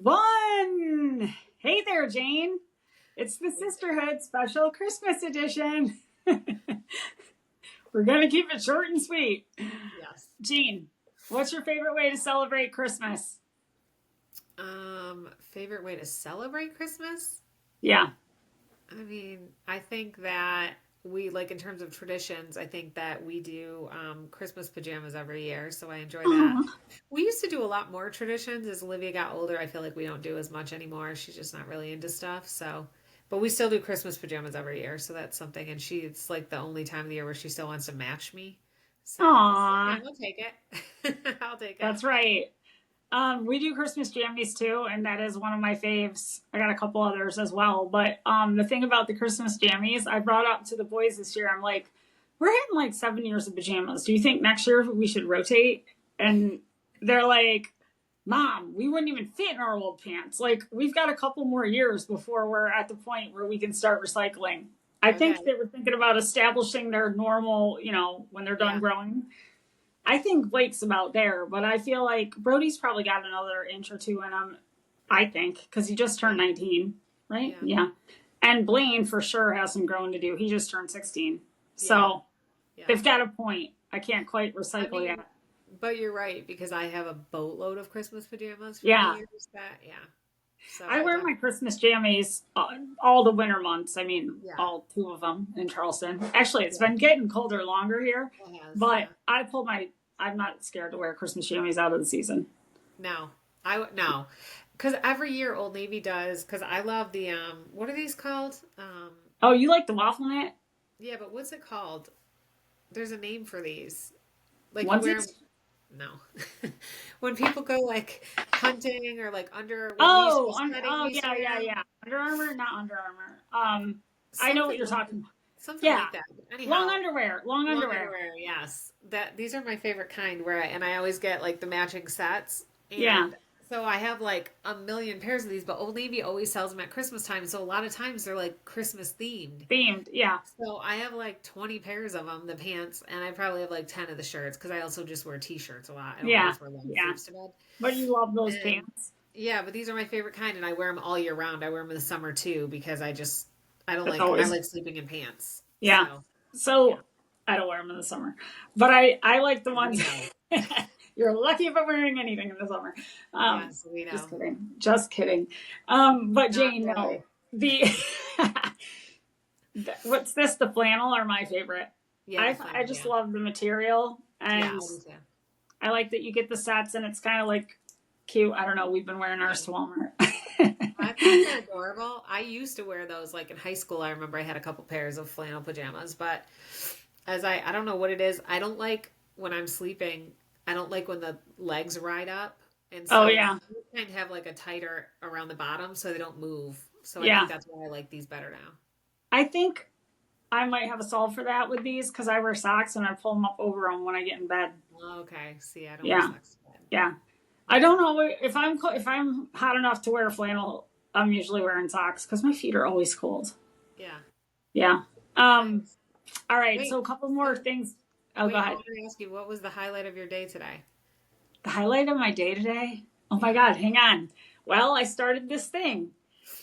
One. Hey there, Jane. It's the Sisterhood special Christmas edition. We're going to keep it short and sweet. Yes. Jane, what's your favorite way to celebrate Christmas? Favorite way to celebrate Christmas? Yeah. I mean, I think that we like in terms of traditions, I think that we do Christmas pajamas every year, so I enjoy that. Aw. We used to do a lot more traditions as Olivia got older. I feel like we don't do as much anymore. She's just not really into stuff, so but we still do Christmas pajamas every year, so that's something. And it's like the only time of the year where she still wants to match me. So it's okay, Aw. I'll take it. I'll take it. That's right. We do Christmas jammies too, and that is one of my faves. I got a couple others as well. But the thing about the Christmas jammies, I brought up to the boys this year, I'm like, we're hitting like 7 years of pajamas. Do you think next year we should rotate? And they're like, Mom, we wouldn't even fit in our old pants. Like, we've got a couple more years before we're at the point where we can start recycling. I Okay. think they were thinking about establishing their normal, when they're done Yeah. growing. I think Blake's about there, but I feel like Brody's probably got another inch or two in him. I think because he just turned 19, right? Yeah. Yeah, and Blaine for sure has some growing to do. He just turned 16, Yeah. so Yeah. they've got a point. I can't quite I recycle mean, yet. but you're right because I have a boatload of Christmas pajamas from the Yeah, years that, yeah. So I I wear definitely, my Christmas jammies all the winter months. I mean, yeah, all two of them in Charleston. Actually, it's yeah, been getting colder longer here, it has, but yeah. I pull my. I'm not scared to wear Christmas jammies out of the season. No, no, because every year Old Navy does. Because I love the what are these called? Oh, you like the waffle knit Yeah, but what's it called? There's a name for these. Like you wear 'em- onesies? no, when people go like hunting or like under when we used to go sledding, Oh we used to yeah, wear yeah, them. yeah. Under Armour, not Under Armour. I know what Something you're like talking about. something Yeah, like that. long Anyhow, underwear, long long underwear. underwear, yes. That these are my favorite kind and I always get like the matching sets. Yeah, And so I have like a million pairs of these, but Old Navy always sells them at Christmas time. So a lot of times they're like Christmas themed. themed. Yeah, So I have like 20 pairs of them, the pants, and I probably have like 10 of the shirts because I also just wear t-shirts a lot. I don't yeah, always wear long yeah. sleeves to bed. But you love those And pants. yeah, but these are my favorite kind and I wear them all year round. I wear them in the summer too because That's I always like sleeping in pants. yeah. So, yeah, So I don't wear them in the summer, but I like the we ones. know. You're lucky if I'm wearing anything in the summer. Yes, we Just know. kidding. Just kidding. But Not Jane, really. no. The what's this? The flannel are my favorite. Yeah, the I flannel. just Yeah. love the material, Yeah, and I do too. I like that you get the sets, and it's kind of like cute. I don't know. We've been wearing Yeah. ours to Walmart. I think they're adorable. I used to wear those like in high school. I remember I had a couple pairs of flannel pajamas, but I don't know what it is. I don't like when I'm sleeping, I don't like when the legs ride up. And Oh so yeah, you kind of have like a tighter around the bottom so they don't move. So I think yeah. that's why I like these better now. I think I might have a solve for that with these because I wear socks and I pull them up over them when I get in bed. Okay. See, I don't wear Yeah, socks. yeah. I Yeah. don't know if I'm hot enough to wear flannel. I'm usually wearing socks because my feet are always cold. Yeah. Yeah. Um. Nice. All right. So Wait. a couple more So things. Oh, go wait, I ahead. want to ask you, what was the highlight of your day today? The highlight of my day today. Oh my Yeah. God. Hang on. Well, I started this thing,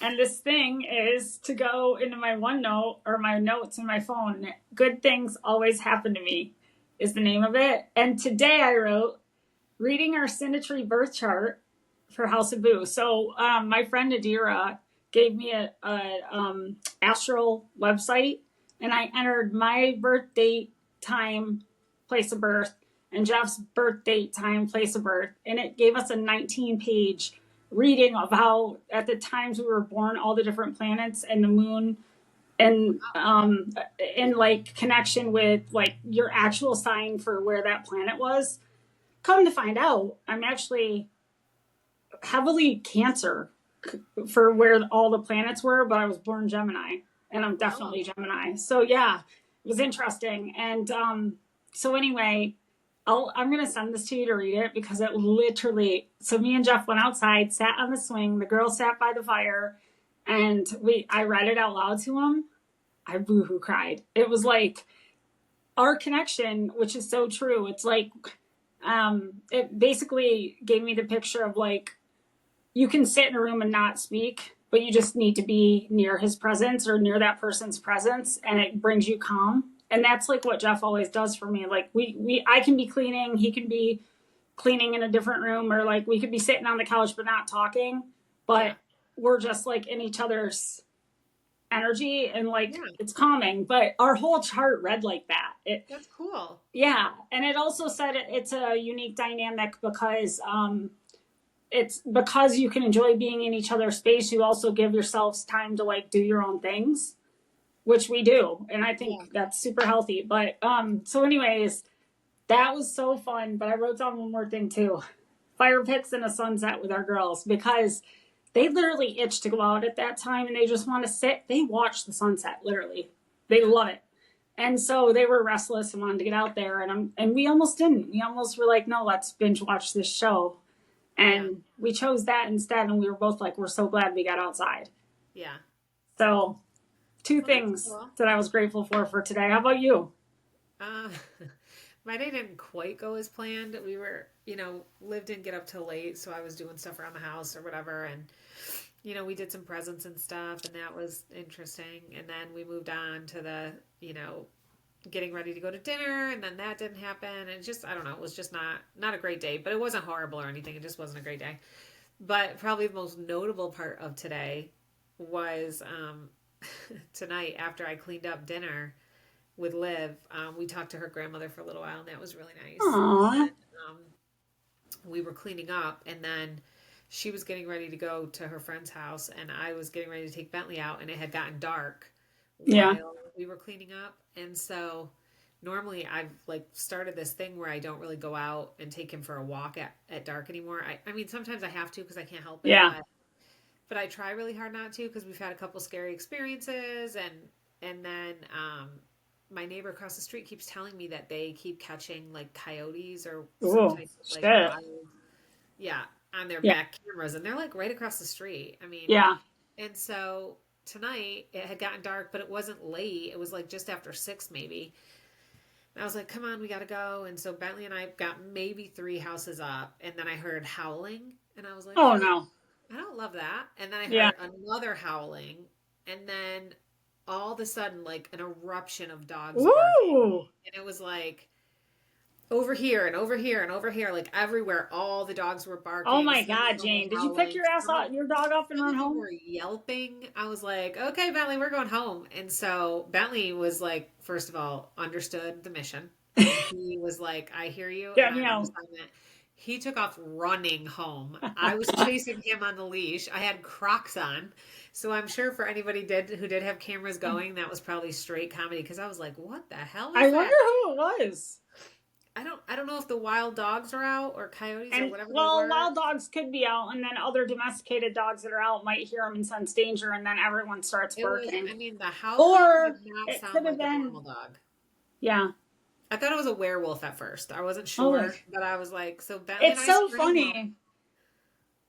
and this thing is to go into my OneNote or my notes in my phone. Good things always happen to me is the name of it. And today I wrote reading our Symmetry birth chart for House of Boo. So my friend Adira gave me a astral website, and I entered my birth date, time, place of birth, and Jeff's birth date, time, place of birth, and it gave us a 19-page reading of how at the times we were born, all the different planets and the moon and in like connection with like your actual sign for where that planet was. Come to find out, I'm actually heavily Cancer for where all the planets were, but I was born Gemini, and I'm definitely Oh, Gemini. So yeah, it was interesting. And so anyway, I'm gonna send this to you to read it because it literally. So me and Jeff went outside, sat on the swing. The girl sat by the fire, and I read it out loud to him. I boohoo cried. It was like our connection, which is so true. It's like it basically gave me the picture of like you can sit in a room and not speak, but you just need to be near his presence or near that person's presence, and it brings you calm. And that's like what Jeff always does for me. Like I can be cleaning, he can be cleaning in a different room, or like we could be sitting on the couch but not talking, Yeah. but we're just like in each other's energy, and like Yeah. it's calming. But our whole chart read like that. That's cool. Yeah, and it also said it's a unique dynamic because it's because you can enjoy being in each other's space. You also give yourselves time to like do your own things, which we do, and I Yeah. think that's super healthy. But so anyways, that was so fun. But I wrote down one more thing too: fire pits and a sunset with our girls, because they literally itch to go out at that time, and they just want to sit. They watch the sunset, literally. They love it. And so they were restless and wanted to get out there, and we almost didn't. We almost were like, no, let's binge watch this show. Yeah. And we chose that instead, and we were both like, we're so glad we got outside. Yeah. So, two Well, that's things cool. that I was grateful for today. How about you? Uh, my day didn't quite go as planned. We were, Liv didn't get up till late, so I was doing stuff around the house or whatever, and we did some presents and stuff, and that was interesting. And then we moved on to the, getting ready to go to dinner, and then that didn't happen. And just, I don't know, it was just not a great day, but it wasn't horrible or anything. It just wasn't a great day. But probably the most notable part of today was tonight after I cleaned up dinner with Liv. We talked to her grandmother for a little while, and that was really nice. Aww. And, we were cleaning up, and then she was getting ready to go to her friend's house, and I was getting ready to take Bentley out, and it had gotten dark Yeah. while we were cleaning up. And so normally I've like started this thing where I don't really go out and take him for a walk at dark anymore. I mean, sometimes I have to because I can't help it. Yeah. But I try really hard not to, because we've had a couple scary experiences, and then my neighbor across the street keeps telling me that they keep catching like coyotes or some Ooh, type of shit. like wild, yeah, on their Yeah. back cameras, and they're like right across the street. I mean, Yeah. and so tonight it had gotten dark, but it wasn't late. It was like just after 6 maybe. And I was like, come on, we gotta go. And so Bentley and I got maybe 3 houses up, and then I heard howling, and I was like, Oh, no. I don't love that. And then I Yeah. heard another howling, and then all of a sudden, like an eruption of dogs barking. Woo! And it was like over here and over here and over here, like everywhere. All the dogs were barking. Oh my Some of God, them were Jane. Did you pick howling. your dog up and Some run of them home? were yelping. I was like, okay, Bentley, we're going home. And so Bentley was like, first of all, understood the mission. And he was like, I hear you. Yeah, And I'm on meow. assignment. He took off running home. I was chasing him on the leash. I had Crocs on. So I'm sure for anybody who did have cameras going, that was probably straight comedy, because I was like, what the hell I is wonder that? who it was. I don't know if the wild dogs are out or coyotes or And whatever they well, were. wild dogs could be out, and then other domesticated dogs that are out might hear them and sense danger, and then everyone starts It was, barking. I mean, the howling Or did not it sound could have like a been, normal dog. yeah. I thought it was a werewolf at first. I wasn't Oh, sure, but I was like, so Bentley and it's I so screamed home. funny,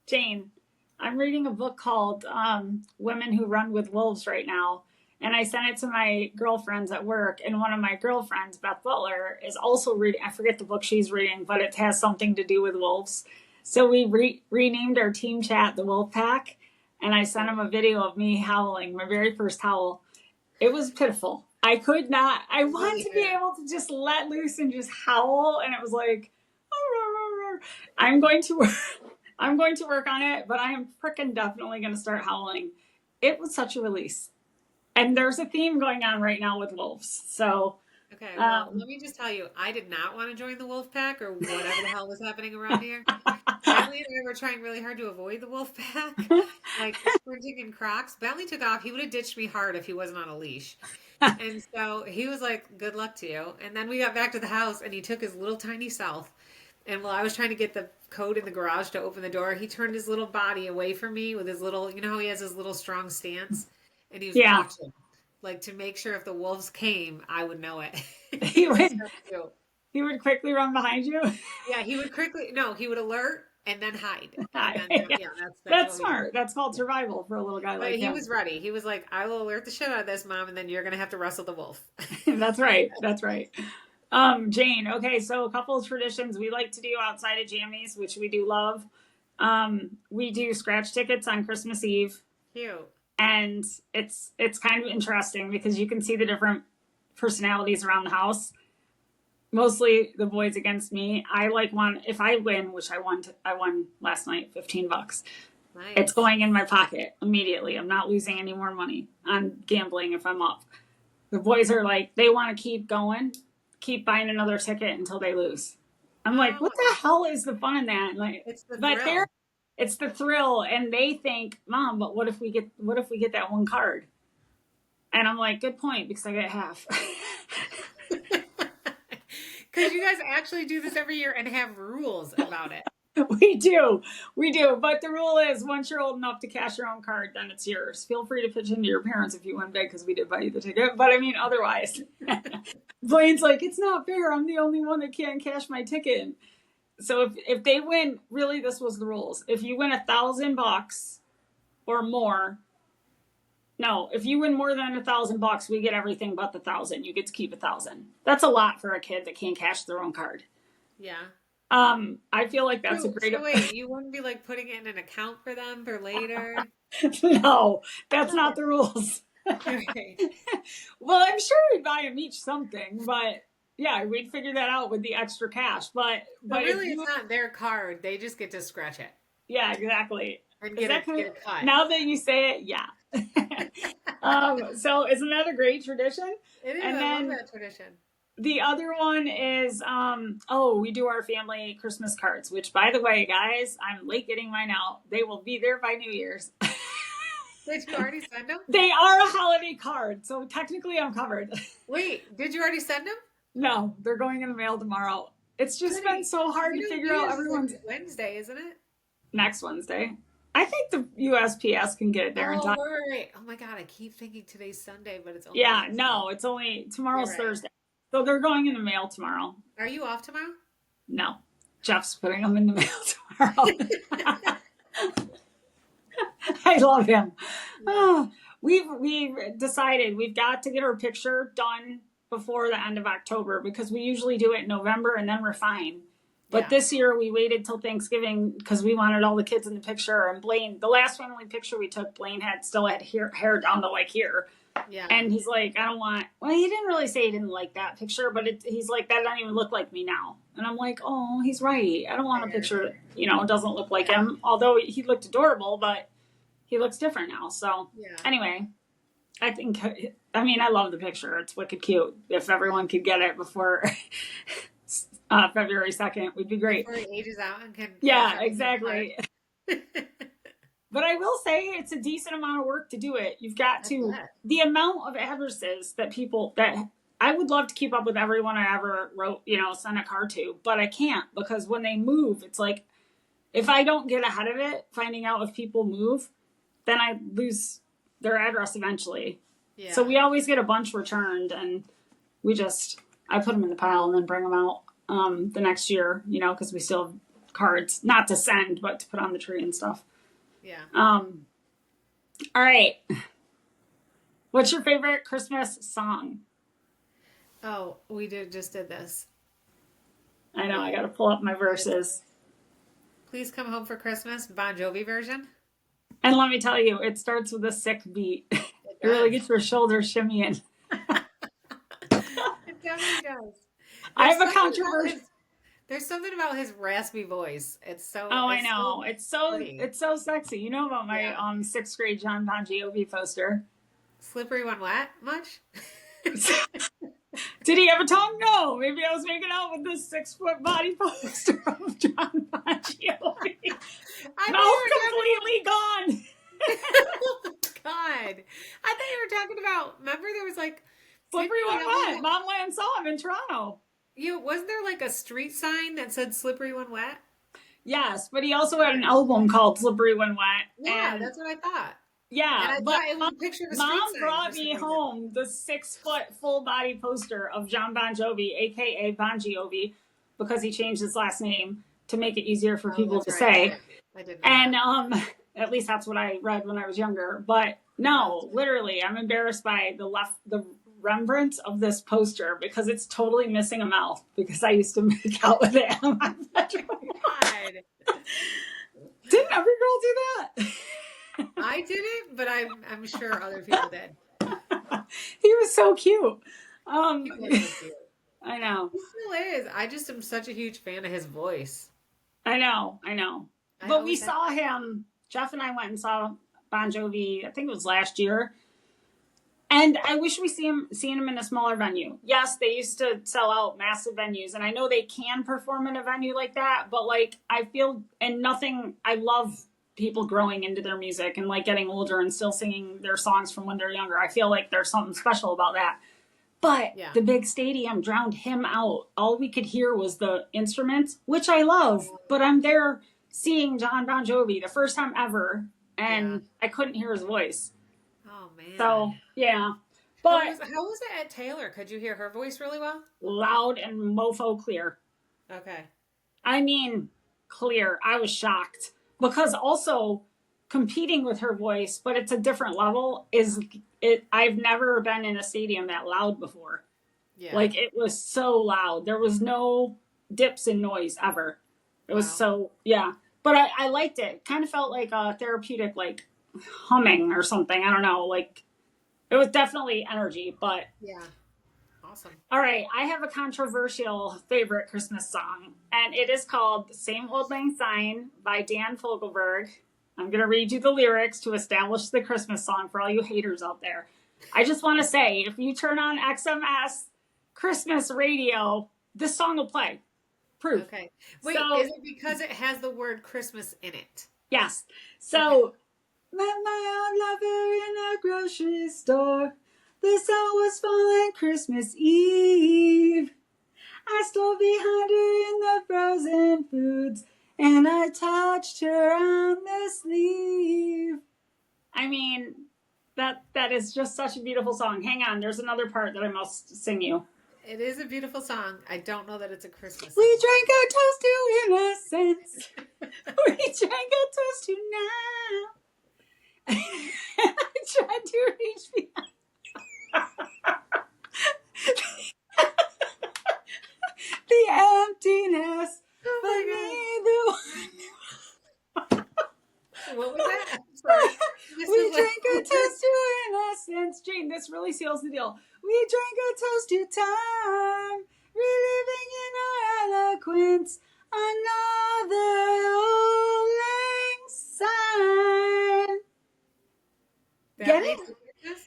Jane. I'm reading a book called Women Who Run with Wolves right now, and I sent it to my girlfriends at work. And one of my girlfriends, Beth Butler, is also reading. I forget the book she's reading, but it has something to do with wolves. So we renamed our team chat the Wolf Pack, and I sent him a video of me howling, my very first howl. It was pitiful. I could not. I wanted to be able to just let loose and just howl, and it was like, I'm going to work. I'm going to work on it, but I am freaking definitely going to start howling. It was such a release. And there's a theme going on right now with wolves. So, Okay, well, let me just tell you, I did not want to join the wolf pack or whatever the hell was happening around here. Bentley and I were trying really hard to avoid the wolf pack, like sprinting in Crocs. Bentley took off. He would have ditched me hard if he wasn't on a leash. And so he was like, good luck to you. And then we got back to the house, and he took his little tiny self. And while I was trying to get the code in the garage to open the door, he turned his little body away from me with his little, how he has his little strong stance, and he was yeah, watching, like to make sure if the wolves came, I would know it. he It was would so cute. he would quickly run behind you. Yeah, he would alert and then hide. And Hi. then, yeah, That's what we did. smart. That's called survival for a little guy But like he him. was ready. He was like, I will alert the shit out of this, Mom, and then you're going to have to wrestle the wolf. That's right. That's right. Jane, okay, so a couple of traditions we like to do outside of jammies, which we do love. We do scratch tickets on Christmas Eve, Cute. and it's kind of interesting because you can see the different personalities around the house. Mostly the boys against me. I like one if I win, which I won last night, $15. It's Nice. going in my pocket immediately. I'm not losing any more money on gambling if I'm up. The boys are like, they want to keep going, keep buying another ticket until they lose. I'm like, what Oh, the hell is the fun in that? Like, it's the but they're thrill. it's the thrill, and they think, Mom, but what if we get that one card? And I'm like, good point, because I get half. Because you guys actually do this every year and have rules about it. We do. We do. But the rule is once you're old enough to cash your own card, then it's yours. Feel free to pitch into your parents if you win big because we did buy you the ticket. But I mean, otherwise, Blaine's like, it's not fair. I'm the only one that can't cash my ticket. So if they win, really, this was the rules. If you win $1,000 or more, no, if you win more than $1,000, we get everything but the 1,000. You get to keep 1,000. That's a lot for a kid that can't cash their own card. Yeah. I feel like that's a So, great. so wait, you wouldn't be like putting it in an account for them for later? No, that's not the rules. Okay. Well, I'm sure we'd buy them each something, but yeah, we'd figure that out with the extra cash. But So if really, it's you, not their card. They just get to scratch it yeah, exactly. and Is that kind get of a cut. now that you say it? Yeah. So isn't that a great tradition? It is. And I love then that tradition. the other one is oh, we do our family Christmas cards, which by the way, guys, I'm late getting mine out. They will be there by New Year's. Did you already send them? They are a holiday card, so technically I'm covered. Wait, did you already send them? No, they're going in the mail tomorrow. It's just been Jenny, so hard you to know figure New out Year's is like everyone's Wednesday, isn't it? next Wednesday. I think the USPS can get it there in Oh, time. right. Oh my God, I keep thinking today's Sunday, but it's only Yeah, Wednesday. no, it's only You're tomorrow's right. Thursday. So they're going in the mail tomorrow. Are you off tomorrow? No, Jeff's putting them in the mail tomorrow. I love him. Yeah. Oh, we've decided we've got to get our picture done before the end of October because we usually do it in November and then refine. But Yeah. this year we waited till Thanksgiving because we wanted all the kids in the picture. And Blaine, the last family picture we took, Blaine still had hair down to like here. Yeah. And he's like, I don't want. Well, he didn't really say he didn't like that picture, but he's like, that doesn't even look like me now. And I'm like, oh, he's right. I don't want a Fair. picture that doesn't look like him. Although he looked adorable, but he looks different now. So Yeah. anyway, I love the picture. It's wicked cute. If everyone could get it before February 2nd, would be great. Before he ages out and can Yeah, cash out his exactly. card. But I will say it's a decent amount of work to do it. You've got I to, bet. the amount of addresses that I would love to keep up with everyone I ever wrote, send a card to, but I can't because when they move, it's like, if I don't get ahead of it, finding out if people move, then I lose their address eventually. Yeah. So we always get a bunch returned, and I put them in the pile and then bring them out the next year, because we still have cards, not to send, but to put on the tree and stuff. Yeah. All right. What's your favorite Christmas song? Oh, we just did this. I know, I got to pull up my verses. Please Come Home for Christmas, Bon Jovi version. And let me tell you, it starts with a sick beat. It really gets your shoulders shimmying. It definitely does. I have a something about controversy. There's something about his raspy voice. It's so. Oh, I it's know. so pretty. It's so sexy. You know about my Yeah. sixth grade John Bon Jovi poster. Slippery when wet much? Did he have a tongue? No. Maybe I was making out with this 6-foot body poster of John Bon Jovi. Mouth completely gone. Oh God. I thought you were talking about, remember there was like. Slippery when wet. Momland saw him in Toronto. Wasn't there like a street sign that said slippery when wet? Yes, but he also had an album called Slippery When Wet. Yeah, that's what I thought. Yeah, and but it was a picture of the street Mom sign brought me home the 6-foot full body poster of John Bon Jovi, aka Bon Jovi, because he changed his last name to make it easier for people to say. I didn't. And at least that's what I read when I was younger. But no, literally, I'm embarrassed by the remembrance of this poster because it's totally missing a mouth because I used to make out with it on my bedroom. God. Didn't every girl do that? I didn't, but I'm sure other people did. He was so cute. He was so cute. I know. He still is. I just am such a huge fan of his voice. I know. I know. I But we always have. saw him, Jeff and I went and saw Bon Jovi, I think it was last year. And I wish we seen him in a smaller venue. Yes, they used to sell out massive venues, and I know they can perform in a venue like that, but like I feel and nothing I love people growing into their music and like getting older and still singing their songs from when they're younger. I feel like there's something special about that. But Yeah. the big stadium drowned him out. All we could hear was the instruments, which I love, but I'm there seeing John Bon Jovi the first time ever, and I couldn't hear his voice. Oh man. So, yeah. But How was it at Taylor? Could you hear her voice really well? loud and mofo clear. Okay. I mean, clear. I was shocked because also competing with her voice, but it's a different level, is it. I've never been in a stadium that loud before. Yeah. Like it was so loud. There was no dips in noise ever. It was so, yeah. But I liked it. Kind of felt like a therapeutic, like humming or something. I don't know. Like it was definitely energy, but Yeah. Awesome. all right, I have a controversial favorite Christmas song, and it is called "The Same Old Lang Syne" by Dan Fogelberg. I'm going to read you the lyrics to establish the Christmas song for all you haters out there. I just want to say, if you turn on XMS Christmas radio, this song will play. Proof. Okay. Wait, So, is it because it has the word Christmas in it? yes. So, met my old lover in a grocery store. The sun was falling Christmas Eve. I stole behind her in the frozen foods, and I touched her on the sleeve. I mean, that is just such a beautiful song. Hang on, there's another part that I must sing you. It is a beautiful song. I don't know that it's a Christmas song. We drank a toast to innocence. We drank a toast to now. I tried to reach behind. The emptiness. Oh my God. What was that? I'm sorry. We drank a toast to innocence. Jane, this really seals the deal. We drank a toast to time, reliving in our eloquence another old lang syne. Get it?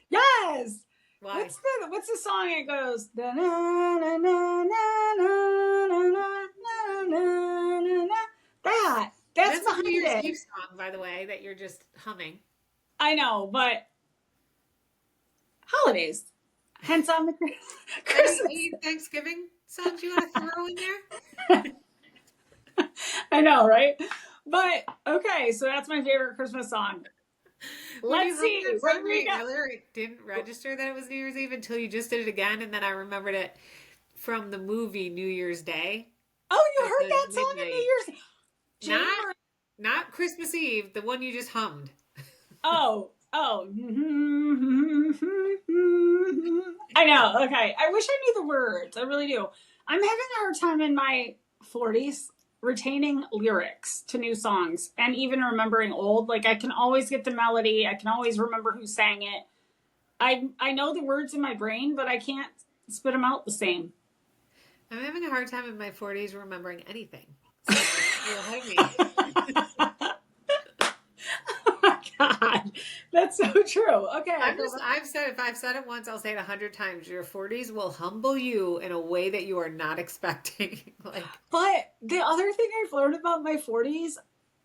Yes. Why? What's the song? It goes. That's a New Year's behind Eve it. song, by the way, that you're just humming. I know, but holidays. Hence on the Christmas. Any Thanksgiving songs you want to throw in there? I know, right? But okay, so that's my favorite Christmas song. Let's see. What do we got? It didn't register that it was New Year's Eve until you just did it again, and then I remembered it from the movie New Year's Day. Oh, you At heard the that song at midnight. New Year's? Not Christmas Eve, the one you just hummed. Oh. I know. Okay. I wish I knew the words. I really do. I'm having a hard time in my 40s retaining lyrics to new songs and even remembering old. Like I can always get the melody. I can always remember who sang it. I know the words in my brain, but I can't spit them out the same. I'm having a hard time in my 40s remembering anything. So you're ahead of me. Oh my God. That's so true. Okay. I've said, if I've said it once, I'll say it 100 times. Your 40s will humble you in a way that you are not expecting. But the other thing I've learned about my 40s,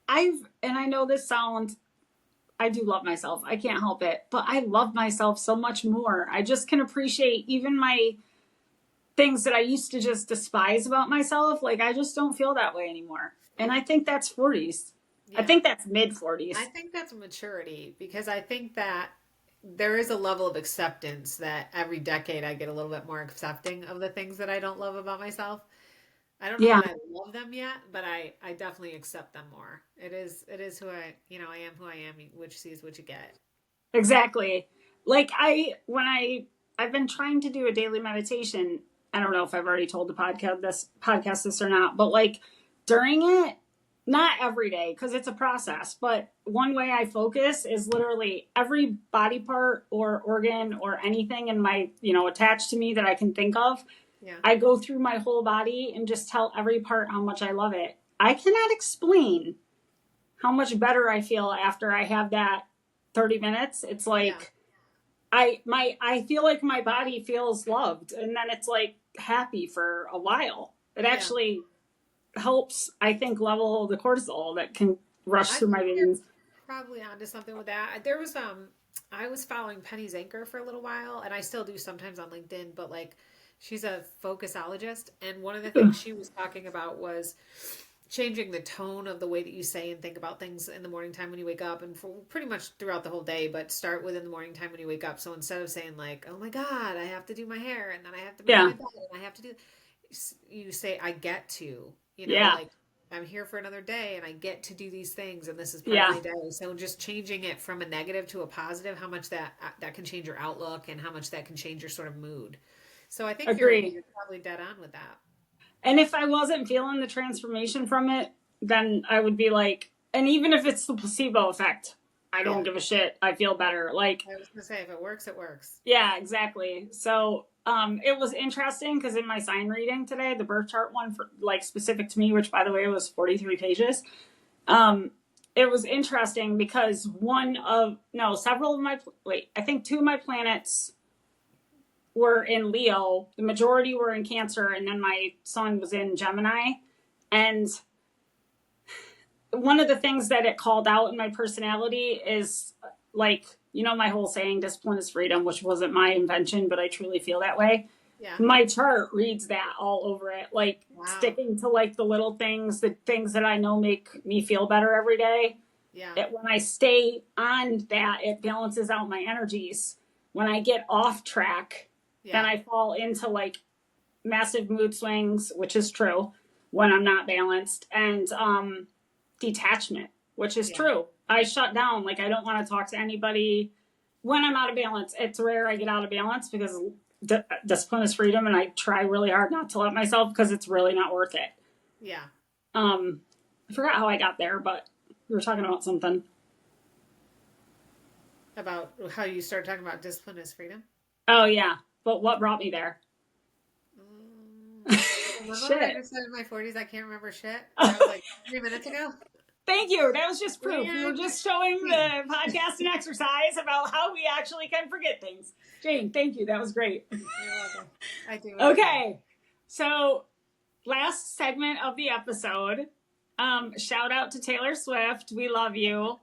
and I know this sounds, I do love myself. I can't help it, but I love myself so much more. I just can appreciate even my things that I used to just despise about myself. Like I just don't feel that way anymore. And I think that's 40s. Yeah. I think that's mid 40s. I think that's maturity because I think that there is a level of acceptance that every decade I get a little bit more accepting of the things that I don't love about myself. I don't know that I love them yet, but I definitely accept them more. It is who I am who I am, which sees what you get. Exactly. Like I've been trying to do a daily meditation. I don't know if I've already told the podcast this or not, but like during it, not every day because it's a process, but one way I focus is literally every body part or organ or anything in my, attached to me that I can think of. Yeah. I go through my whole body and just tell every part how much I love it. I cannot explain how much better I feel after I have that 30 minutes. It's Yeah. like I feel like my body feels loved, and then it's like happy for a while. It Yeah. actually helps, I think, level the cortisol that can rush I through my think you're veins. probably onto something with that. There was I was following Penny Zenker for a little while, and I still do sometimes on LinkedIn, but like she's a focusologist, and one of the things she was talking about was changing the tone of the way that you say and think about things in the morning time when you wake up, and for pretty much throughout the whole day, but start within the morning time when you wake up. So instead of saying like, "Oh my God, I have to do my hair, and then I have to make my Yeah, bed, and I have to do," you say, "I get to," yeah, like I'm here for another day and I get to do these things and this is part of yeah. my day. So just changing it from a negative to a positive, how much that can change your outlook and how much that can change your sort of mood. So I think Agree. you're probably dead on with that. And if I wasn't feeling the transformation from it, then I would be like, and even if it's the placebo effect, I don't Yeah. give a shit. I feel better. Like, I was gonna say if it works, it works. yeah, exactly. So, it was interesting because in my sign reading today, the birth chart one for like specific to me, which by the way was 43 pages. Um, it was interesting because several of my, wait, I think two of my planets were in Leo. The majority were in Cancer, and then my sun was in Gemini. And one of the things that it called out in my personality is like, my whole saying, discipline is freedom, which wasn't my invention, but I truly feel that way. Yeah. My chart reads that all over it, like Wow. sticking to like the little things, the things that I know make me feel better every day. Yeah. When I stay on that, it balances out my energies. When I get off track, then Yeah. I fall into like massive mood swings, which is true when I'm not balanced, and detachment, which is Yeah. true. I shut down. Like, I don't want to talk to anybody when I'm out of balance. It's rare I get out of balance because discipline is freedom, and I try really hard not to let myself because it's really not worth it. Yeah. I forgot how I got there, but we were talking about something. About how you start talking about discipline as freedom. Oh, yeah. But what brought me there? Remember when I Shit. just said in my 40s I can't remember shit? That was like 3 minutes ago. Thank you. That was just proof. We were And just showing the podcast and exercise about how we actually can forget things. Jane, thank you. That was great. you're welcome. I do. Okay. So, last segment of the episode. Shout out to Taylor Swift. We love you.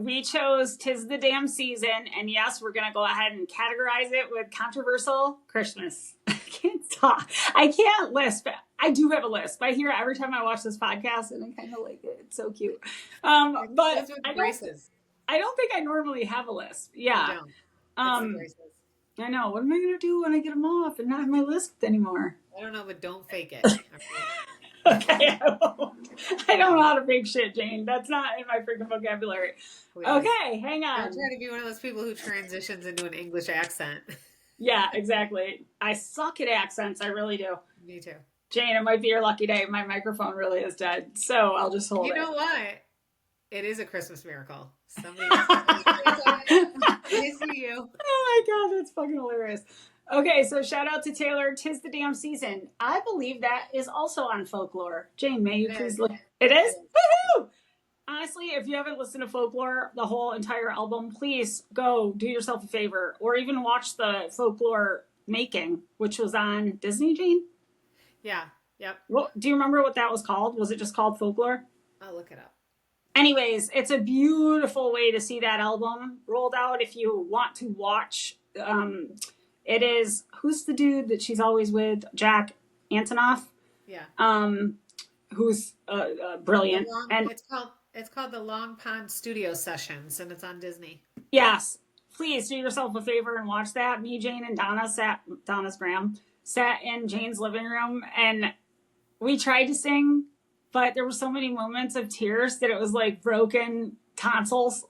We chose "'Tis the Damn Season," and yes, we're gonna go ahead and categorize it with controversial Christmas. I can't talk. I can't lisp. I do have a lisp. I hear it every time I watch this podcast, and I kind of like it. It's so cute. But I don't think I normally have a lisp. Yeah. You don't. It's the braces. I know. What am I gonna do when I get them off and not have my lisp anymore? I don't know, but don't fake it. Okay, I won't. I don't know how to fake shit, Jane. That's not in my freaking vocabulary. Please. Okay, hang on. Don't try to be one of those people who transitions into an English accent. Yeah, exactly. I suck at accents. I really do. Me too. Jane, it might be your lucky day. My microphone really is dead, so I'll just hold it. You know what? It is a Christmas miracle. Somebody I see you. Oh my God, that's fucking hilarious. Okay, so shout out to Taylor. "'Tis the Damn Season." I believe that is also on Folklore. Jane, may you please look? It is? Woohoo! Honestly, if you haven't listened to Folklore, the whole entire album, please go do yourself a favor, or even watch the Folklore making, which was on Disney, Jane? Yeah. Yep. Well, do you remember what that was called? Was it just called Folklore? I'll look it up. Anyways, it's a beautiful way to see that album rolled out if you want to watch. It is, who's the dude that she's always with? Jack Antonoff. Yeah. Who's brilliant. And it's called the Long Pond Studio Sessions, and it's on Disney. Yes. Please do yourself a favor and watch that. Me, Jane, and Donna's Graham, sat in Jane's living room, and we tried to sing, but there were so many moments of tears that it was like broken tonsils.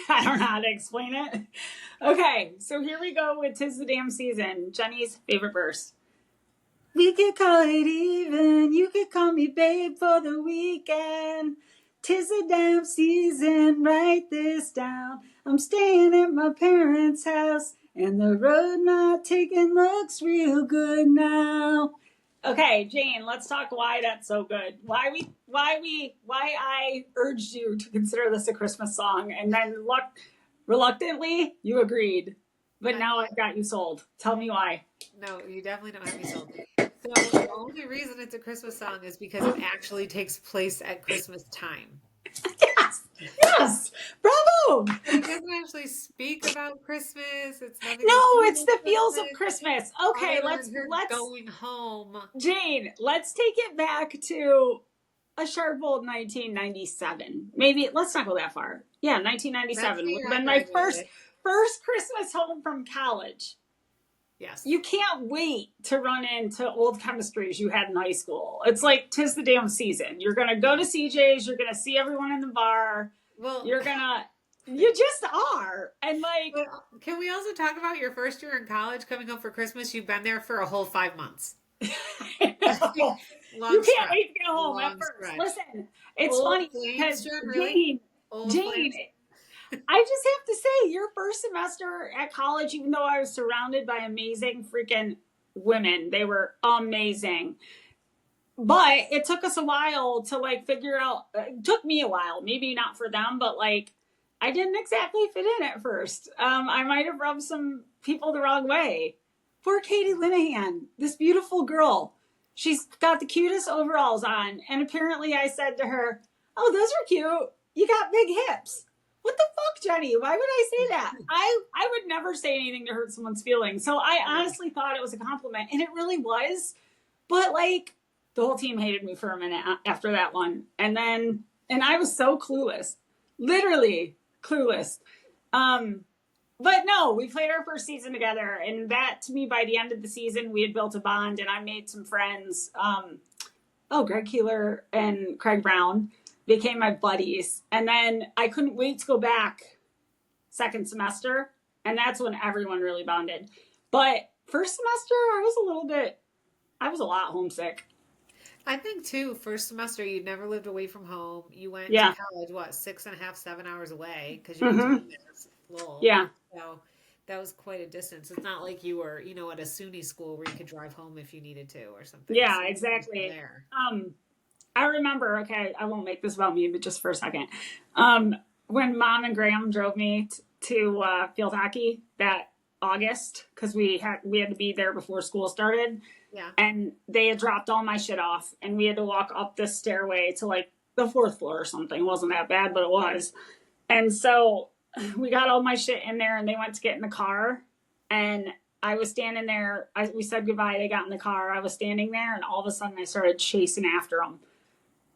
I don't know how to explain it. Okay, so here we go with "'Tis the Damn Season." Jenny's favorite verse. We could call it even. You could call me babe for the weekend. 'Tis a damn season, write this down. I'm staying at my parents' house, and the road not taking looks real good now. Okay, Jane, let's talk why that's so good. Why I urged you to consider this a Christmas song, and then reluctantly you agreed. But now I've got you sold. Tell me why. No, you definitely don't have me sold. So the only reason it's a Christmas song is because it actually takes place at Christmas time. Yes, yes, bravo. It doesn't actually speak about Christmas. It's nothing to No, do it's the with feels of Christmas. Christmas. Okay, Other let's than her going home. Jane, let's take it back to a sharp old 1997. Maybe let's not go that far. Yeah, That's 1997 the would year have I been my graduated. first Christmas home from college. Yes. You can't wait to run into old chemistries you had in high school. It's like 'tis the damn season. You're gonna go to CJ's. You're gonna see everyone in the bar. Well, You just are. And like, well, can we also talk about your first year in college coming home for Christmas? You've been there for a whole 5 months. Long you can't stretch. wait to get home at Long first. stretch. Listen, it's Old funny flames, because Jen, really? Old Jane, flames? I just have to say, your first semester at college, even though I was surrounded by amazing freaking women, they were amazing. But it took us a while to like figure out. It took me a while, maybe not for them, but like I didn't exactly fit in at first. I might have rubbed some people the wrong way. Poor Katie Linehan, this beautiful girl. She's got the cutest overalls on, and apparently I said to her, "Oh, those are cute. You got big hips." What the fuck, Jenny? Why would I say that? I would never say anything to hurt someone's feelings. So I honestly thought it was a compliment, and it really was. But like the whole team hated me for a minute after that one. And I was so clueless. Literally clueless. But no, we played our first season together, and that to me, by the end of the season, we had built a bond, and I made some friends. Greg Keeler and Craig Brown became my buddies, and then I couldn't wait to go back second semester, and that's when everyone really bonded. But first semester, I was a lot homesick. I think too, first semester you never lived away from home. You went to Yeah. college, what, 6.5, 7 hours away because you went to Mm-hmm. UMass Lowell. Yeah. So that was quite a distance. It's not like you were, at a SUNY school where you could drive home if you needed to or something. Yeah, So exactly. there. I remember, okay, I won't make this about me, but just for a second. When Mom and Graham drove me to field hockey that August, because we had to be there before school started. Yeah. And they had dropped all my shit off, and we had to walk up this stairway to like the fourth floor or something. It wasn't that bad, but it was. And so we got all my shit in there, and they went to get in the car, and I was standing there. We said goodbye. They got in the car. I was standing there, and all of a sudden I started chasing after them.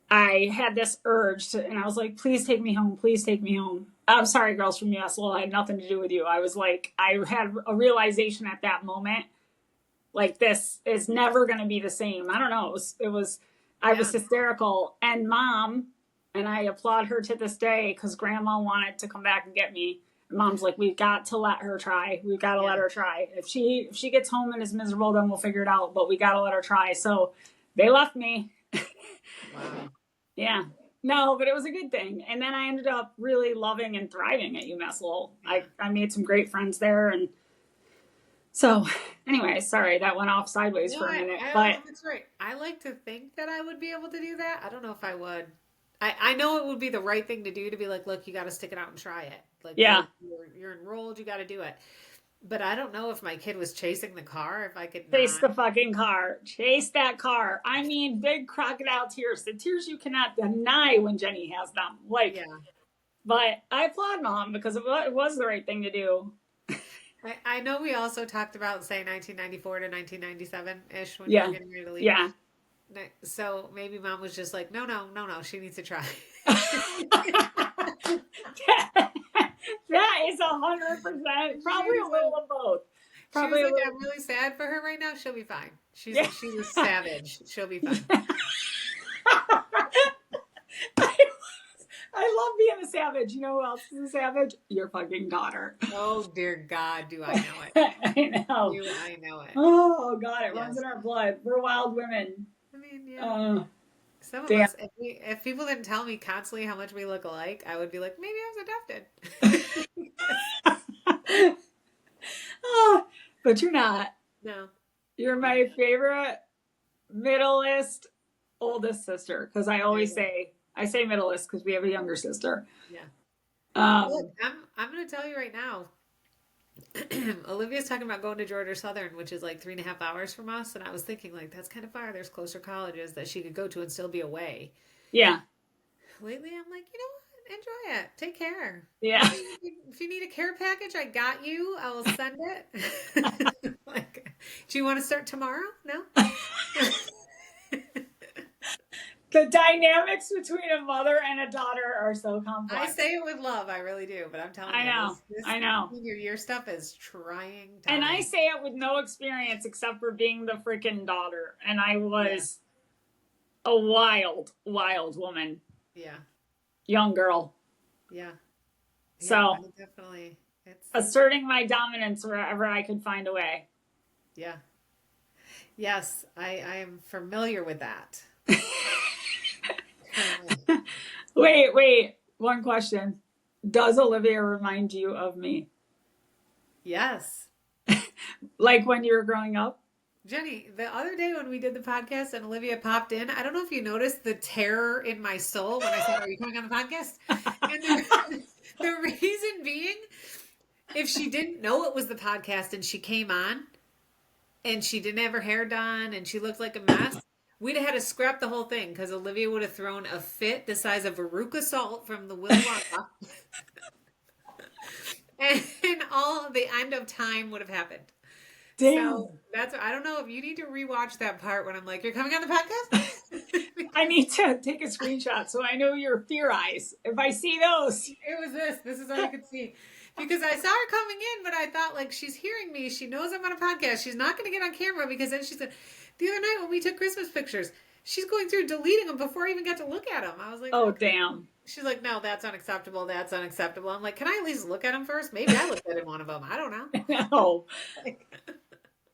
I had this urge to, and I was like, please take me home. Please take me home. I'm sorry, girls from US. Well, I had nothing to do with you. I was like, I had a realization at that moment, like, this is never going to be the same. I don't know. I was hysterical. And Mom, and I applaud her to this day because Grandma wanted to come back and get me. And Mom's like, we've got to let her try. We've got to let her try. If she gets home and is miserable, then we'll figure it out. But we got to let her try. So they left me. Wow. Yeah. No, but it was a good thing. And then I ended up really loving and thriving at UMass Lowell. I made some great friends there. And so anyway, sorry, that went off sideways for a minute. But that's right. I like to think that I would be able to do that. I don't know if I would. I know it would be the right thing to do, to be like, look, you got to stick it out and try it. Like, yeah, you're enrolled, you got to do it. But I don't know if my kid was chasing the car, if I could chase the fucking car. Chase that car. I mean, big crocodile tears. The tears you cannot deny when Jenny has them. Like, but I applaud Mom because it was the right thing to do. I know we also talked about, say, 1994 to 1997-ish when Yeah. you were getting ready to leave. Yeah. So maybe Mom was just like, no, she needs to try. That is 100%. Probably a little of both. Probably she was like, I'm really sad for her right now. She'll be fine. She's a savage. She'll be fine. I love being a savage. You know who else is a savage? Your fucking daughter. Oh dear God, do I know it? I know. Do I know it? Oh God, it runs Yes. in our blood. We're wild women. I mean, yeah. Some of Damn. us, if people didn't tell me constantly how much we look alike, I would be like, maybe I was adopted. Oh, but you're not. No. You're my favorite middleest, oldest sister. Because I always say, I say middleest because we have a younger sister. Yeah. Look, Um, I'm going to tell you right now. Olivia's talking about going to Georgia Southern, which is like 3.5 hours from us, and I was thinking like that's kind of far. There's closer colleges that she could go to and still be away. yeah. Lately, I'm like, you know what? Enjoy it. Take care. Yeah. If you need a care package, I got you. I will send it. Like, do you want to start tomorrow? No. The dynamics between a mother and a daughter are so I complex. say it with love. I really do. But I'm telling I you, know. I know. Your stuff is trying. And I say it with no experience except for being the freaking daughter. And I was a wild, wild woman. Yeah. Young girl. Yeah. So definitely. It's asserting my dominance wherever I could find a way. Yeah. Yes, I am familiar with that. Wait. One question. Does Olivia remind you of me? Yes. Like when you were growing up? Jenny, the other day when we did the podcast and Olivia popped in, I don't know if you noticed the terror in my soul when I said, "Are you coming on the podcast?" And the reason being, if she didn't know it was the podcast and she came on and she didn't have her hair done and she looked like a mess, we'd have had to scrap the whole thing because Olivia would have thrown a fit the size of Veruca Salt from the Willy Wonka. And all the end of time would have happened. Damn. So I don't know if you need to rewatch that part when I'm like, "You're coming on the podcast?" I need to take a screenshot so I know your fear eyes. If I see those. It was this. This is all you could see. Because I saw her coming in, but I thought, like, she's hearing me. She knows I'm on a podcast. She's not going to get on camera because then she said, the other night when we took Christmas pictures, she's going through deleting them before I even got to look at them. I was like, oh, damn. She's like, no, that's unacceptable. That's unacceptable. I'm like, can I at least look at them first? Maybe I looked at one of them. I don't know. No.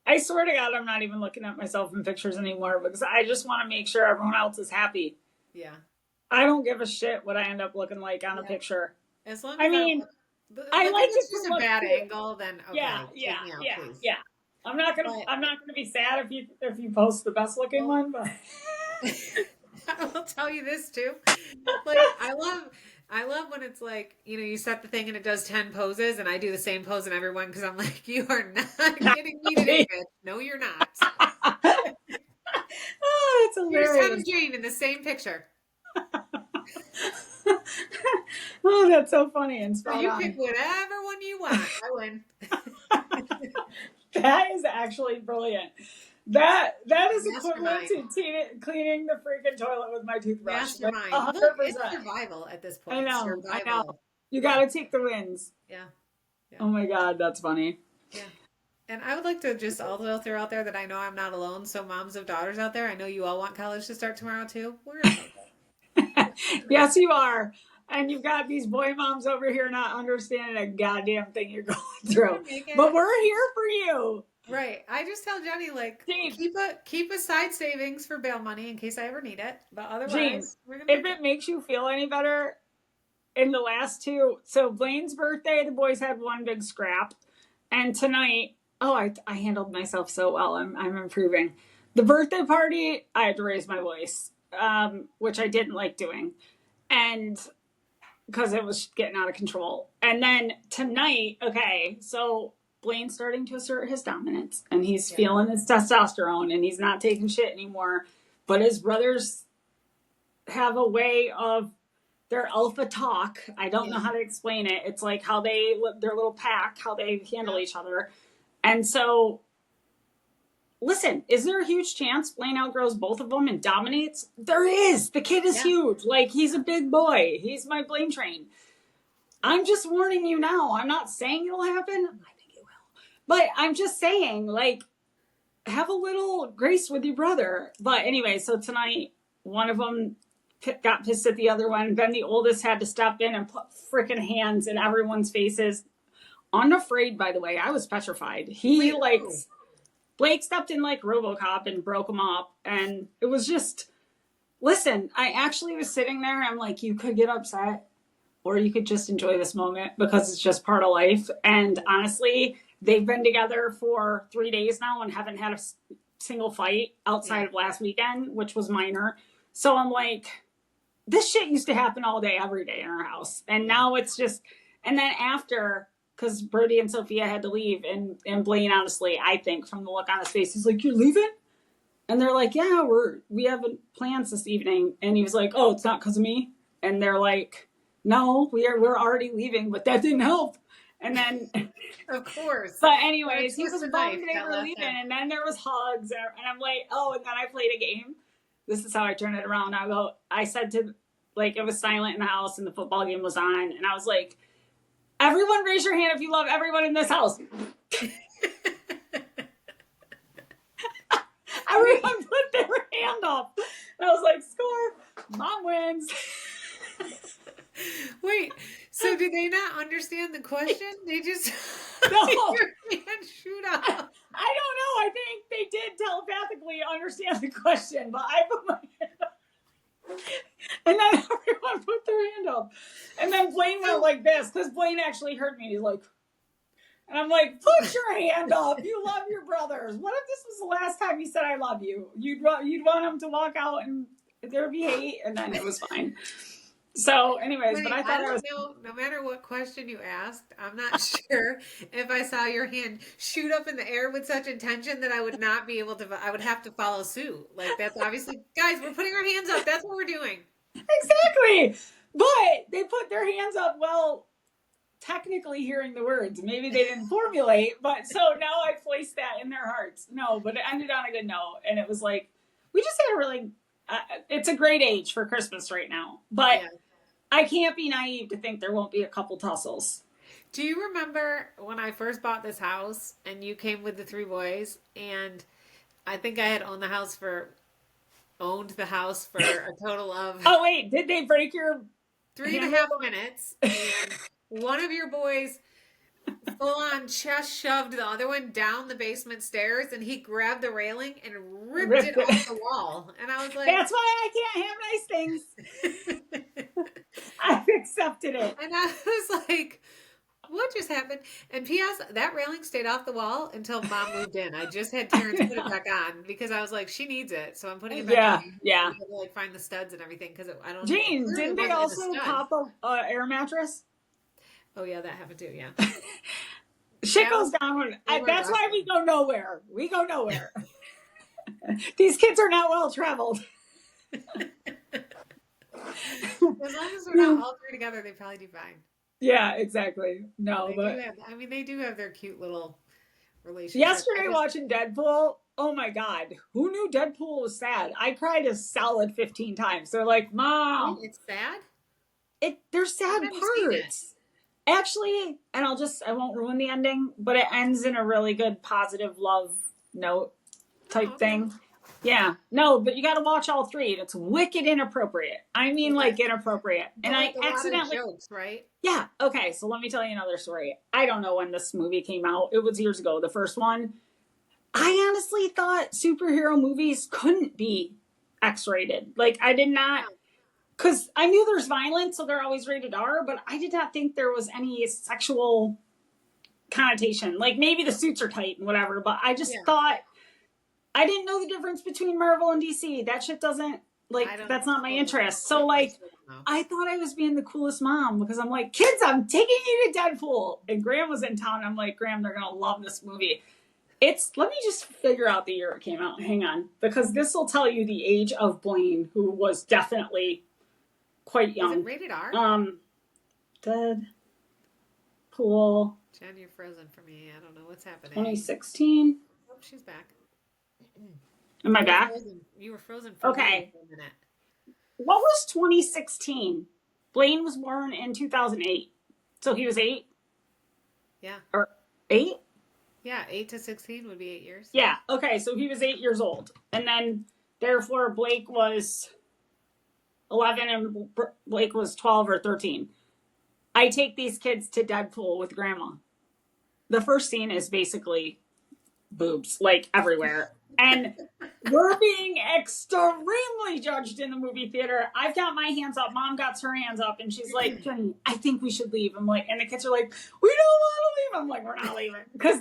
I swear to God, I'm not even looking at myself in pictures anymore because I just want to make sure everyone else is happy. Yeah. I don't give a shit what I end up looking like on a picture. As long as I mean, I like it's it just to a look bad cool. angle, then okay, Yeah. please. I'm not gonna be sad if you post the best looking one, but I will tell you this too. Like I love when it's like, you know, you set the thing and it does 10 poses and I do the same pose in everyone because I'm like, you are not getting me today, bitch. No, you're not. Oh, that's hilarious. Here's Tom and Jane in the same picture. Oh, that's so funny and spot you on. pick whatever one you want. I win. That is actually brilliant. That is Mastermind. equivalent to cleaning the freaking toilet with my toothbrush. Mastermind. Like, Look, it's survival at this point. I know. Survival. I know. You got to take the wins. Yeah. Oh my God, that's funny. Yeah. And I would like to just also throw out there that I know I'm not alone. So moms of daughters out there, I know you all want college to start tomorrow too. We're Yes, you are. And you've got these boy moms over here not understanding a goddamn thing you're going through. But we're here for you. Right. I just tell Jenny, like, Jane, keep aside savings for bail money in case I ever need it. But otherwise, Jane, we're gonna if it makes you feel any better, in the last two, so Blaine's birthday, the boys had one big scrap. And tonight, I handled myself so well. I'm improving. The birthday party, I had to raise my voice, which I didn't like doing. And because it was getting out of control. And then tonight, okay, so Blaine's starting to assert his dominance and he's feeling his testosterone and he's not taking shit anymore. But his brothers have a way of their alpha talk. I don't know how to explain it. It's like how their little pack, how they handle each other. And so, listen, is there a huge chance Blaine outgrows both of them and dominates? There is. The kid is huge. Like, he's a big boy. He's my Blaine train. I'm just warning you now. I'm not saying it'll happen. I think it will. But I'm just saying, like, have a little grace with your brother. But anyway, so tonight, one of them got pissed at the other one. Then the oldest had to step in and put freaking hands in everyone's faces. Unafraid, by the way. I was petrified. Blake stepped in like RoboCop and broke him up. And it was just, listen, I actually was sitting there and I'm like, you could get upset or you could just enjoy this moment because it's just part of life. And honestly, they've been together for 3 days now and haven't had a single fight outside of last weekend, which was minor. So I'm like, this shit used to happen all day, every day in our house. And now it's just, and then after, because Brody and Sophia had to leave, and Blaine, honestly, I think from the look on his face, he's like, you're leaving? And they're like, yeah, we have plans this evening. And he was like, oh, it's not because of me? And they're like, no, we're already leaving, but that didn't help. And then, of course. But anyways, he was bummed they were leaving, and then there was hugs, and I'm like, oh, and then I played a game. This is how I turned it around. I said to, like, it was silent in the house, and the football game was on, and I was like, everyone raise your hand if you love everyone in this house. Everyone put their hand up. And I was like, score, mom wins. Wait, so did they not understand the question? They just no. Your hand shoot up. I don't know. I think they did telepathically understand the question, but I put my hand up. And then everyone put their hand up. And then Blaine went like this, because Blaine actually heard me. He's like, and I'm like, put your hand up. You love your brothers. What if this was the last time you said I love you? You'd want them to walk out and there'd be hate, and then it was fine. So, anyways, but I thought I was. Know, no matter what question you asked, I'm not sure if I saw your hand shoot up in the air with such intention that I would not be able to. I would have to follow suit. Like, that's obviously, guys, we're putting our hands up. That's what we're doing. Exactly. But they put their hands up while technically hearing the words. Maybe they didn't formulate, but so now I placed that in their hearts. No, but it ended on a good note, and it was like we just had a really. It's a great age for Christmas right now, but. Yeah. I can't be naive to think there won't be a couple tussles. Do you remember when I first bought this house and you came with the 3 boys, and I think I had owned the house for a total of... Oh, wait, did they break your... 3.5 minutes, and one of your boys full on chest shoved the other one down the basement stairs, and he grabbed the railing and ripped it off the wall. And I was like... That's why I can't have nice things. I've accepted it. And I was like, what just happened? And P.S., that railing stayed off the wall until Mom moved in. I just had Terrence put it back on because I was like, she needs it. So I'm putting it back on. Yeah. To, like, find the studs and everything because I don't... Jane, didn't they also pop a air mattress? Oh, yeah, that happened too, yeah. Shit goes down. That's why we go nowhere. We go nowhere. These kids are not well traveled. As long as we're not all 3 together, they probably do fine. Yeah, exactly. No, but... they do have their cute little relationship. Yesterday watching Deadpool, oh my God. Who knew Deadpool was sad? I cried a solid 15 times. They're like, Mom. It's sad? There's sad parts. Actually, and I won't ruin the ending, but it ends in a really good positive love note type thing. Yeah. No, but you got to watch all 3. It's wicked inappropriate. I mean, like inappropriate. And I accidentally... jokes, right? Yeah. Okay. So let me tell you another story. I don't know when this movie came out. It was years ago, the first one. I honestly thought superhero movies couldn't be X-rated. Like, I did not... Because I knew there's violence, so they're always rated R, but I did not think there was any sexual connotation. Like, maybe the suits are tight and whatever, but I just thought... I didn't know the difference between Marvel and DC. That shit doesn't, that's not my interest. So, like, I thought I was being the coolest mom because I'm like, kids, I'm taking you to Deadpool. And Graham was in town. I'm like, Graham, they're going to love this movie. Let me just figure out the year it came out. Hang on. Because this will tell you the age of Blaine, who was definitely quite young. Is it rated R? Deadpool. Jen, you're frozen for me. I don't know what's happening. 2016. Oh, she's back. Am I back? You were frozen for okay. a minute. What was 2016? Blaine was born in 2008. So he was 8? Yeah. Or 8? Yeah, 8 to 16 would be 8 years. Yeah. Okay, so he was 8 years old. And then, therefore, Blake was 11 and Blake was 12 or 13. I take these kids to Deadpool with grandma. The first scene is basically boobs, like everywhere. And we're being extremely judged in the movie theater. I've got my hands up. Mom got her hands up, and she's like, Jenny, I think we should leave. I'm like, and the kids are like, we don't want to leave. I'm like, we're not leaving. Because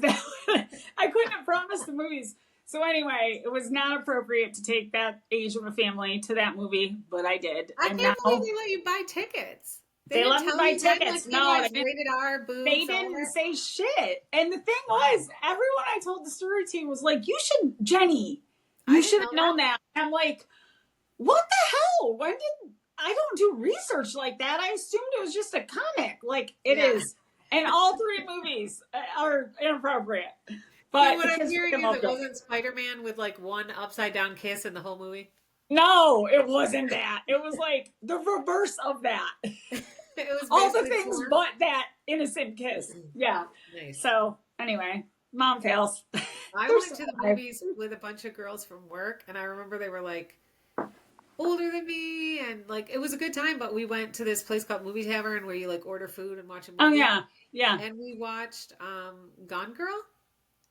I couldn't have promised the movies. So anyway, it was not appropriate to take that age of a family to that movie, but I did. I And can't now believe they let you buy tickets. they let me buy Then, tickets. like, No, like rated R boobs. they didn't say shit. And the thing was, everyone I told the story to was like, you should, Jenny, you should have known that. I'm like, what the hell? When did I don't do research like that? I assumed it was just a comic. Like it is. And all three movies are inappropriate. But what I'm hearing is it wasn't Spider-Man with like one upside down kiss in the whole movie. No, it wasn't that. It was like the reverse of that. It was all the things but that innocent kiss. Yeah. Nice. So anyway, mom fails. I went to the movies with a bunch of girls from work, and I remember they were like older than me, and like it was a good time. But we went to this place called Movie Tavern where you like order food and watch a movie. Oh yeah, yeah. And we watched Gone Girl.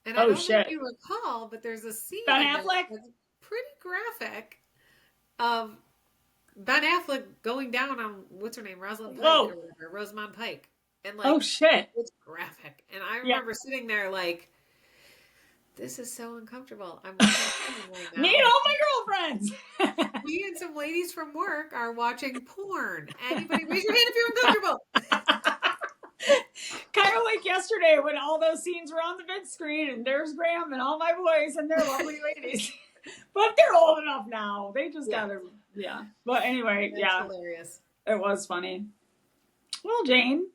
And I don't know if you recall, but there's a scene that's pretty graphic of Ben Affleck going down on what's her name, Rosamund Pike or whatever, Rosamund Pike, and like, it's graphic. And I remember sitting there like, this is so uncomfortable. I'm watching right now. Me and all my girlfriends. Me and some ladies from work are watching porn. Anybody raise your hand if you're uncomfortable. Kind of like yesterday when all those scenes were on the big screen and there's Graham and all my boys and they're lovely ladies. But they're old enough now. They just got to, But anyway, That's hilarious. It was funny. Well, Jane,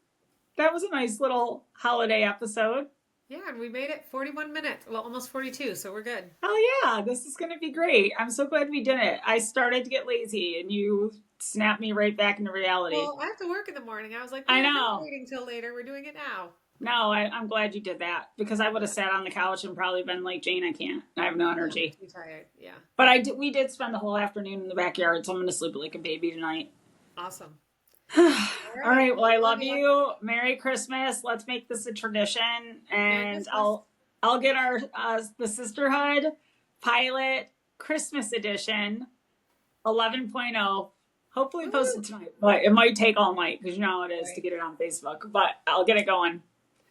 that was a nice little holiday episode. Yeah, and we made it 41 minutes. Well, almost 42, so we're good. Oh, yeah. This is going to be great. I'm so glad we did it. I started to get lazy, and you snapped me right back into reality. Well, I have to work in the morning. I was like, I know. Waiting till later. We're doing it now. No, I'm glad you did that, because I would have sat on the couch and probably been like, Jane, I can't. I have no energy. I'm too tired, yeah. But we did spend the whole afternoon in the backyard, so I'm going to sleep like a baby tonight. Awesome. All right. Well, I love you. Merry Christmas. Let's make this a tradition, and I'll get our the Sisterhood pilot Christmas edition 11.0. Hopefully posted tonight, but it might take all night because you know how it is to get it on Facebook. But I'll get it going.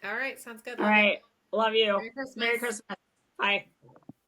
All right. Sounds good. All right. Love you. Merry Christmas. Merry Christmas. Bye.